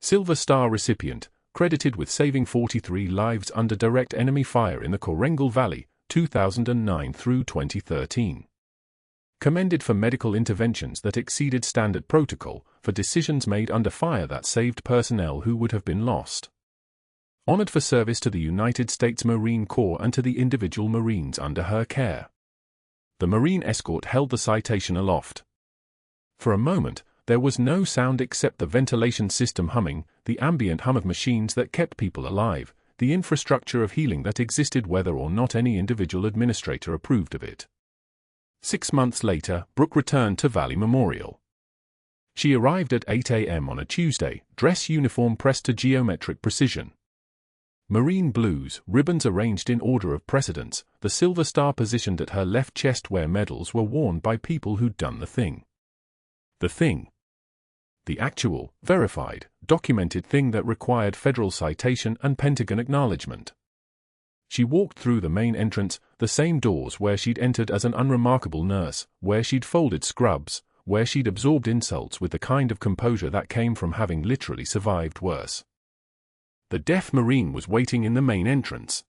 Silver Star recipient, credited with saving 43 lives under direct enemy fire in the Korengal Valley, 2009 through 2013. Commended for medical interventions that exceeded standard protocol, for decisions made under fire that saved personnel who would have been lost. Honored for service to the United States Marine Corps and to the individual Marines under her care. The Marine escort held the citation aloft. For a moment, there was no sound except the ventilation system humming, the ambient hum of machines that kept people alive, the infrastructure of healing that existed whether or not any individual administrator approved of it. 6 months later, Brooke returned to Valley Memorial. She arrived at 8 a.m. on a Tuesday, dress uniform pressed to geometric precision. Marine blues, ribbons arranged in order of precedence, the Silver Star positioned at her left chest where medals were worn by people who'd done the thing. The thing. The actual, verified, documented thing that required federal citation and Pentagon acknowledgement. She walked through the main entrance, the same doors where she'd entered as an unremarkable nurse, where she'd folded scrubs, where she'd absorbed insults with the kind of composure that came from having literally survived worse. The deaf Marine was waiting in the main entrance.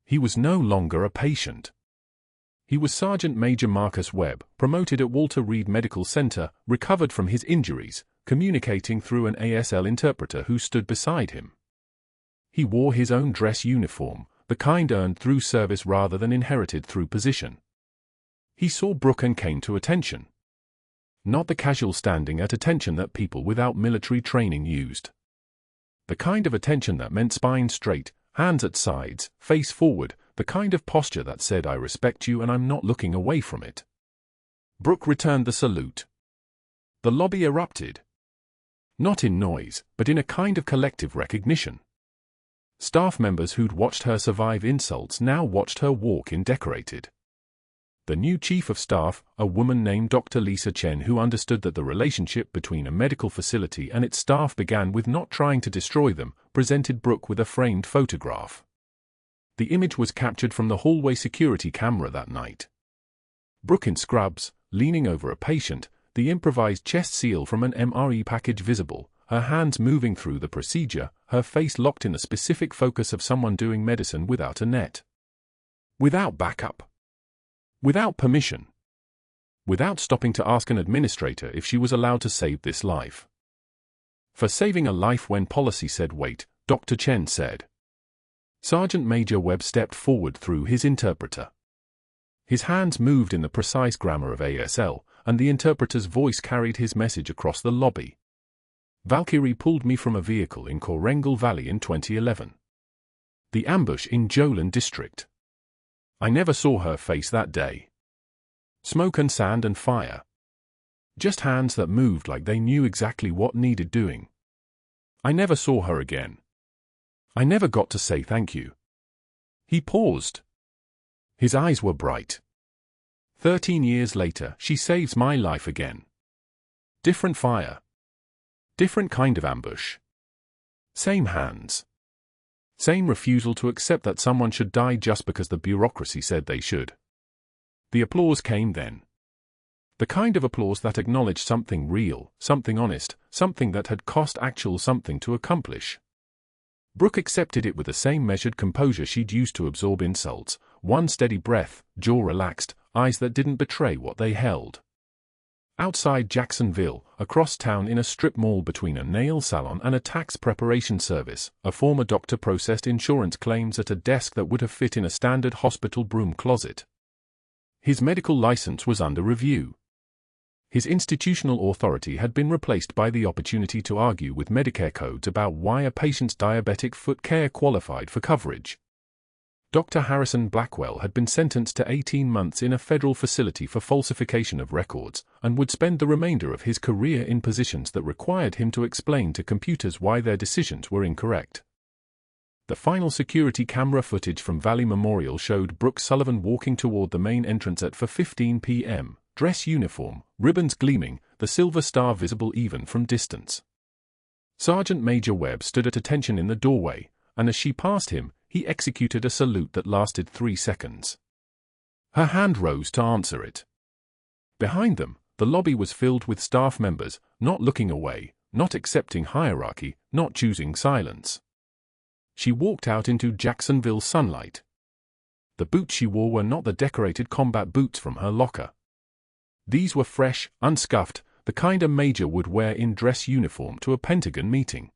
He was no longer a patient. He was Sergeant Major Marcus Webb, promoted at Walter Reed Medical Center, recovered from his injuries, communicating through an ASL interpreter who stood beside him. He wore his own dress uniform, the kind earned through service rather than inherited through position. He saw Brooke and came to attention. Not the casual standing at attention that people without military training used. The kind of attention that meant spine straight, hands at sides, face forward, the kind of posture that said, "I respect you and I'm not looking away from it." Brooke returned the salute. The lobby erupted. Not in noise, but in a kind of collective recognition. Staff members who'd watched her survive insults now watched her walk in decorated. The new chief of staff, a woman named Dr. Lisa Chen, who understood that the relationship between a medical facility and its staff began with not trying to destroy them, presented Brooke with a framed photograph. The image was captured from the hallway security camera that night. Brooke in scrubs, leaning over a patient, the improvised chest seal from an MRE package visible, her hands moving through the procedure, her face locked in the specific focus of someone doing medicine without a net. Without backup. Without permission. Without stopping to ask an administrator if she was allowed to save this life. For saving a life when policy said wait, Dr. Chen said. Sergeant Major Webb stepped forward through his interpreter. His hands moved in the precise grammar of ASL, and the interpreter's voice carried his message across the lobby. Valkyrie pulled me from a vehicle in Korengal Valley in 2011. The ambush in Jolin district. I never saw her face that day. Smoke and sand and fire. Just hands that moved like they knew exactly what needed doing. I never saw her again. I never got to say thank you. He paused. His eyes were bright. 13 years later, she saves my life again. Different fire. Different kind of ambush. Same hands. Same refusal to accept that someone should die just because the bureaucracy said they should. The applause came then. The kind of applause that acknowledged something real, something honest, something that had cost actual something to accomplish. Brooke accepted it with the same measured composure she'd used to absorb insults, one steady breath, jaw relaxed, eyes that didn't betray what they held. Outside Jacksonville, across town in a strip mall between a nail salon and a tax preparation service, a former doctor processed insurance claims at a desk that would have fit in a standard hospital broom closet. His medical license was under review. His institutional authority had been replaced by the opportunity to argue with Medicare codes about why a patient's diabetic foot care qualified for coverage. Dr. Harrison Blackwell had been sentenced to 18 months in a federal facility for falsification of records, and would spend the remainder of his career in positions that required him to explain to computers why their decisions were incorrect. The final security camera footage from Valley Memorial showed Brooke Sullivan walking toward the main entrance at 4:15 p.m., dress uniform, ribbons gleaming, the silver star visible even from distance. Sergeant Major Webb stood at attention in the doorway, and as she passed him, he executed a salute that lasted 3 seconds. Her hand rose to answer it. Behind them, the lobby was filled with staff members, not looking away, not accepting hierarchy, not choosing silence. She walked out into Jacksonville sunlight. The boots she wore were not the decorated combat boots from her locker. These were fresh, unscuffed, the kind a major would wear in dress uniform to a Pentagon meeting.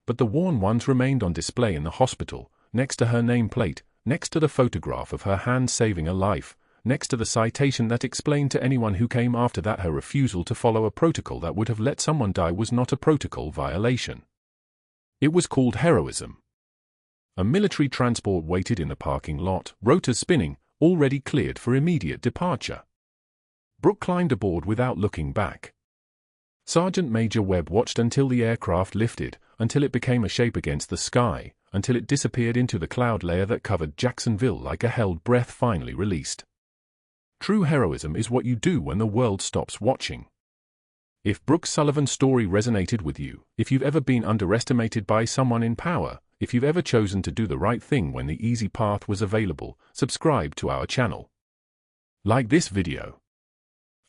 But the worn ones remained on display in the hospital, next to her nameplate, next to the photograph of her hand saving a life, next to the citation that explained to anyone who came after that her refusal to follow a protocol that would have let someone die was not a protocol violation. It was called heroism. A military transport waited in the parking lot, rotors spinning, already cleared for immediate departure. Brooke climbed aboard without looking back. Sergeant Major Webb watched until the aircraft lifted, until it became a shape against the sky, until it disappeared into the cloud layer that covered Jacksonville like a held breath finally released. True heroism is what you do when the world stops watching. If Brooke Sullivan's story resonated with you, if you've ever been underestimated by someone in power, if you've ever chosen to do the right thing when the easy path was available, subscribe to our channel. Like this video.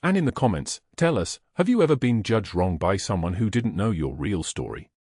And in the comments, tell us, have you ever been judged wrong by someone who didn't know your real story?